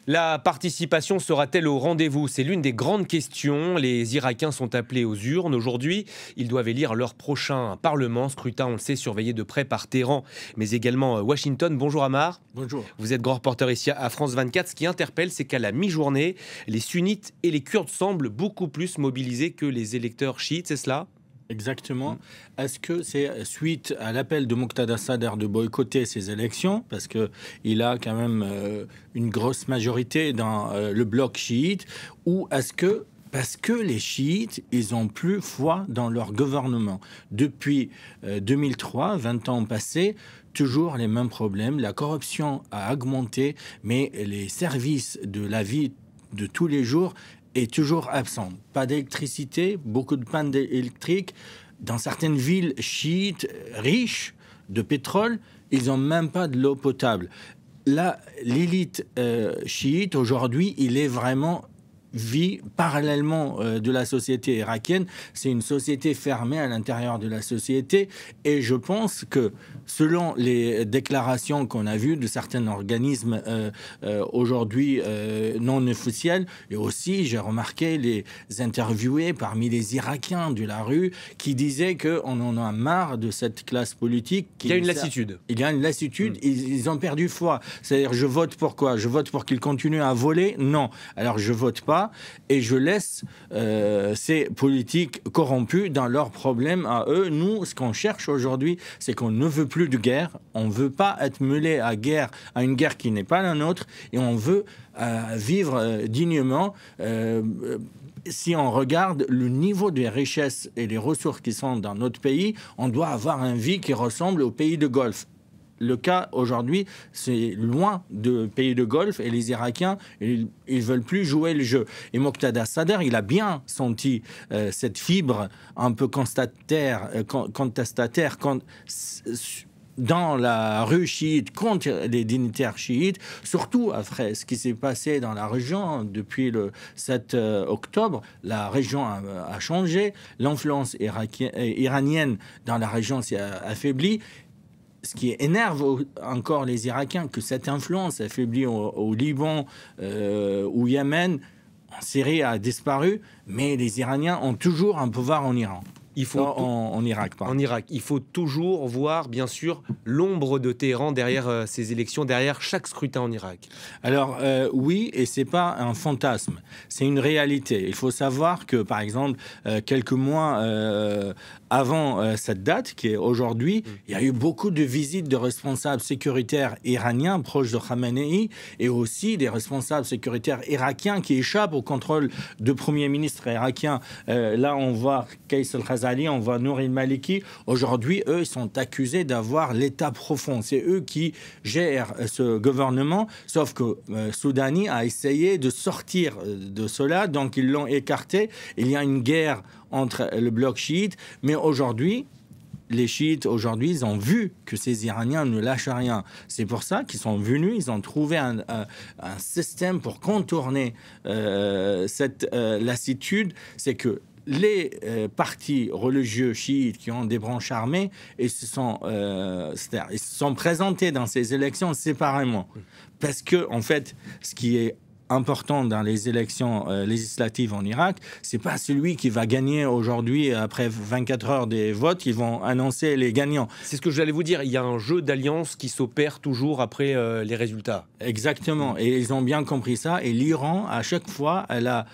La participation sera-t-elle au rendez-vous? C'est l'une des grandes questions. Les Irakiens sont appelés aux urnes. Aujourd'hui, ils doivent élire leur prochain parlement. Scrutin, on le sait, surveillé de près par Téhéran, mais également Washington. Bonjour Amar. Bonjour. Vous êtes grand reporter ici à France 24. Ce qui interpelle, c'est qu'à la mi-journée, les sunnites et les Kurdes semblent beaucoup plus mobilisés que les électeurs chiites, c'est cela? Exactement. Est-ce que c'est suite à l'appel de Moqtada Sadr de boycotter ces élections, parce qu'il a quand même une grosse majorité dans le bloc chiite, ou est-ce que parce que les chiites, ils ont plus foi dans leur gouvernement? Depuis 2003, 20 ans passés, toujours les mêmes problèmes. La corruption a augmenté, mais les services de la vie de tous les jours est toujours absent. Pas d'électricité, beaucoup de pannes électriques. Dans certaines villes chiites riches de pétrole, ils n'ont même pas de l'eau potable. Là, l'élite chiite, aujourd'hui, il est vraiment vit parallèlement de la société irakienne. C'est une société fermée à l'intérieur de la société. Et je pense que, selon les déclarations qu'on a vues de certains organismes aujourd'hui non officiels, et aussi, j'ai remarqué les interviewés parmi les Irakiens de la rue qui disaient qu'on en a marre de cette classe politique. Il y a une lassitude. Il y a une lassitude. Ils ont perdu foi. C'est-à-dire, je vote pour quoi? Je vote pour qu'ils continuent à voler? Non. Alors, je vote pas. Et je laisse ces politiques corrompus dans leurs problèmes à eux. Nous, ce qu'on cherche aujourd'hui, c'est qu'on ne veut plus de guerre. On ne veut pas être mêlé à une guerre qui n'est pas la nôtre. Et on veut vivre dignement. Si on regarde le niveau des richesses et des ressources qui sont dans notre pays, on doit avoir une vie qui ressemble aux pays de Golfe. Le cas aujourd'hui, c'est loin de pays de Golfe et les Irakiens, ils veulent plus jouer le jeu. Et Moqtada Sadr, il a bien senti cette fibre un peu contestataire dans la rue chiite contre les dignitaires chiites, surtout après ce qui s'est passé dans la région depuis le 7 octobre. La région a changé, l'influence iranienne dans la région s'est affaiblie. Ce qui énerve encore les Irakiens, que cette influence affaiblie au Liban, au Yémen, en Syrie a disparu, mais les Iraniens ont toujours un pouvoir en Iran. En Irak, pardon. En Irak, il faut toujours voir, bien sûr, l'ombre de Téhéran derrière ces élections, derrière chaque scrutin en Irak. Alors, oui, et c'est pas un fantasme, c'est une réalité. Il faut savoir que, par exemple, quelques mois avant cette date, qui est aujourd'hui, il y a eu beaucoup de visites de responsables sécuritaires iraniens proches de Khamenei, et aussi des responsables sécuritaires irakiens qui échappent au contrôle de Premier ministre irakien. Là, on voit Qais al-Khazali, on voit Nour el-Maliki. Aujourd'hui, eux, ils sont accusés d'avoir l'État profond. C'est eux qui gèrent ce gouvernement, sauf que Soudani a essayé de sortir de cela, donc ils l'ont écarté. Il y a une guerre entre le bloc chiite, mais aujourd'hui, les chiites, aujourd'hui, ils ont vu que ces Iraniens ne lâchent rien. C'est pour ça qu'ils sont venus, ils ont trouvé un système pour contourner cette lassitude. C'est que les partis religieux chiites qui ont des branches armées, ils se sont présentés dans ces élections séparément. Parce que, en fait, ce qui est important dans les élections législatives en Irak, c'est pas celui qui va gagner aujourd'hui après 24 heures des votes, ils vont annoncer les gagnants. C'est ce que j'allais vous dire, il y a un jeu d'alliance qui s'opère toujours après les résultats. Exactement, et ils ont bien compris ça, et l'Iran, à chaque fois, elle a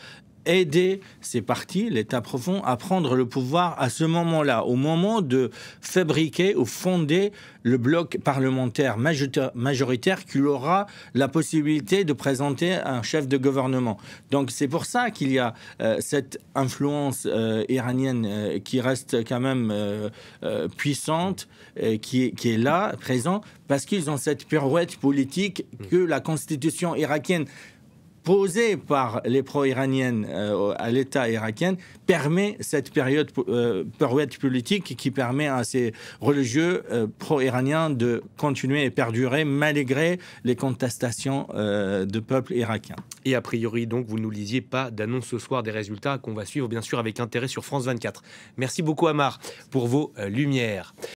aider ces partis, l'État profond, à prendre le pouvoir à ce moment-là, au moment de fabriquer ou fonder le bloc parlementaire majoritaire qui aura la possibilité de présenter un chef de gouvernement. Donc c'est pour ça qu'il y a cette influence iranienne qui reste quand même puissante, qui est là, présente, parce qu'ils ont cette pirouette politique que la constitution irakienne posée par les pro-iraniennes à l'État irakien permet cette période pirouette politique qui permet à ces religieux pro-iraniens de continuer et perdurer malgré les contestations de peuple irakien. Et a priori, donc, vous ne nous lisiez pas d'annonce ce soir des résultats qu'on va suivre bien sûr avec intérêt sur France 24. Merci beaucoup Amar pour vos lumières.